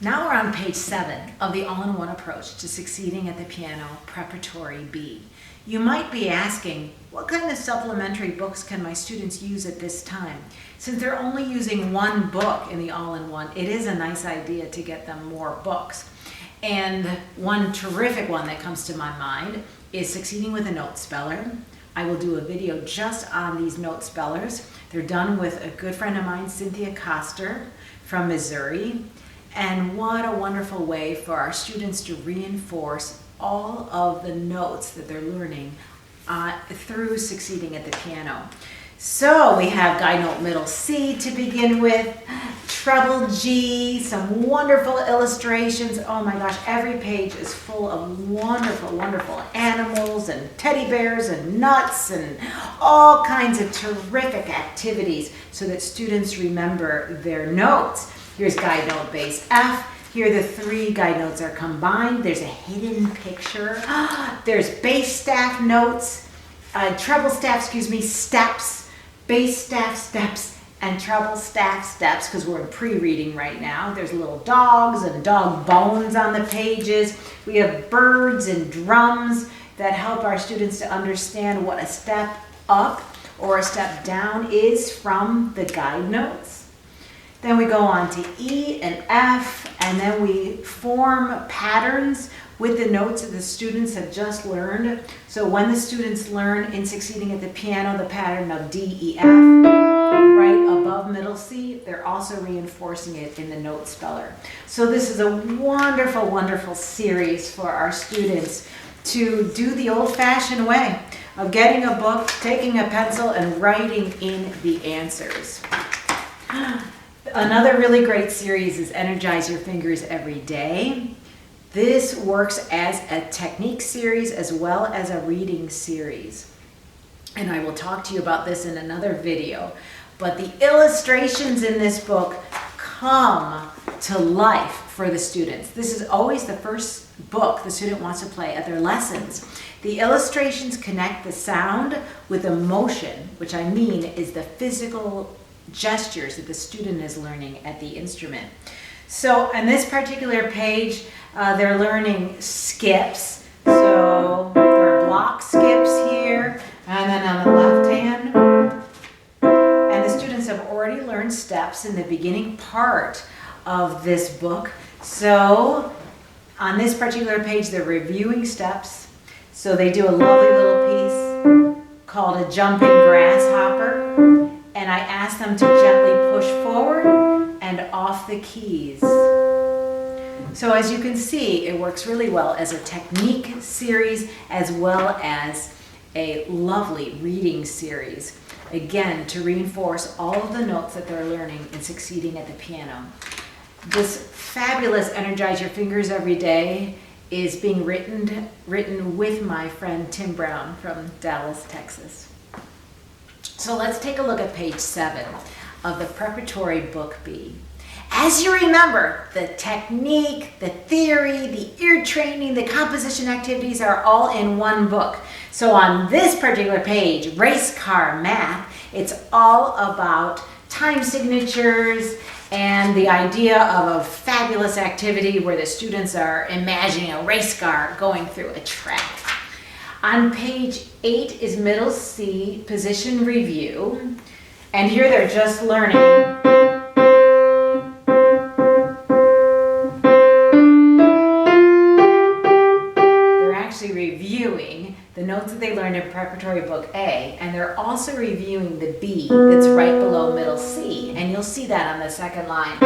Now we're on page 7 of the all-in-one approach to succeeding at the piano, preparatory B. You might be asking, what kind of supplementary books can my students use at this time? Since they're only using one book in the all-in-one, it is a nice idea to get them more books. And one terrific one that comes to my mind is Succeeding with a Note Speller. I will do a video just on these note spellers. They're done with a good friend of mine, Cynthia Koster from Missouri. And what a wonderful way for our students to reinforce all of the notes that they're learning through succeeding at the piano. So we have guide note middle C to begin with, treble G, some wonderful illustrations. Oh my gosh, every page is full of wonderful, wonderful animals and teddy bears and nuts and all kinds of terrific activities so that students remember their notes. Here's guide note base F. Here the 3 guide notes are combined. There's a hidden picture. There's bass staff notes, treble staff, steps, bass staff steps, and treble staff steps, because we're in pre-reading right now. There's little dogs and dog bones on the pages. We have birds and drums that help our students to understand what a step up or a step down is from the guide notes. Then we go on to E and F, and then we form patterns with the notes that the students have just learned. So when the students learn in Succeeding at the Piano the pattern of D, E, F, right above middle C, they're also reinforcing it in the note speller. So this is a wonderful, wonderful series for our students to do the old-fashioned way of getting a book, taking a pencil, and writing in the answers. Another really great series is Energize Your Fingers Every Day. This works as a technique series as well as a reading series. And I will talk to you about this in another video. But the illustrations in this book come to life for the students. This is always the first book the student wants to play at their lessons. The illustrations connect the sound with emotion, which I mean is the physical gestures that the student is learning at the instrument. So on this particular page, they're learning skips. So there are block skips here, and then on the left hand. And the students have already learned steps in the beginning part of this book. So on this particular page, they're reviewing steps. So they do a lovely little piece called a jumping grasshopper. And I ask them to gently push forward and off the keys. So as you can see, it works really well as a technique series as well as a lovely reading series. Again, to reinforce all of the notes that they're learning in Succeeding at the Piano. This fabulous Energize Your Fingers Every Day is being written with my friend Tim Brown from Dallas, Texas. So let's take a look at page 7 of the preparatory book B. As you remember, the technique, the theory, the ear training, the composition activities are all in one book. So on this particular page, Race Car Math, it's all about time signatures and the idea of a fabulous activity where the students are imagining a race car going through a track. On page 8 is middle C, position review. And here they're just learning. They're actually reviewing the notes that they learned in preparatory book A, and they're also reviewing the B that's right below middle C. And you'll see that on the second line.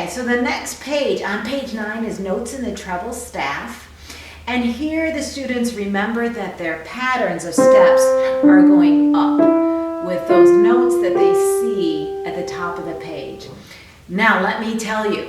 So the next page, on page 9, is notes in the treble staff. And here the students remember that their patterns of steps are going up with those notes that they see at the top of the page. Now let me tell you,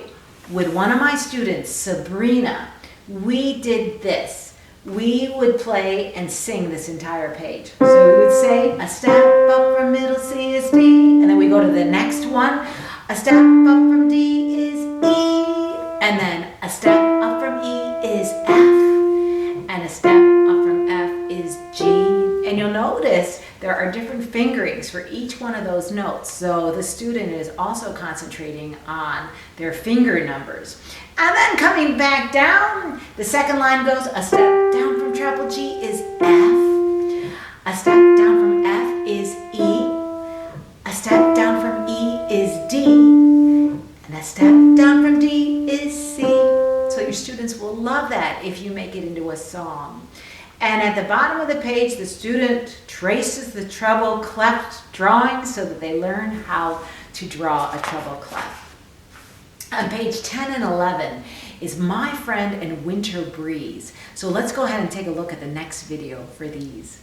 with one of my students, Sabrina, we did this. We would play and sing this entire page. So we would say, a step up from middle C is D, and then we go to the next one, a step up from D is E, and then a step up from E is F, and a step up from F is And you'll notice there are different fingerings for each one of those notes. So the student is also concentrating on their finger numbers. And then coming back down, the second line goes, a step down from treble G is F. A step down from F is E. A step down from E is D. And a step down from D is C. So your students will love that if you make it into a song. And at the bottom of the page, the student traces the treble clef drawing so that they learn how to draw a treble clef. On page 10 and 11 is My Friend and Winter Breeze. So let's go ahead and take a look at the next video for these.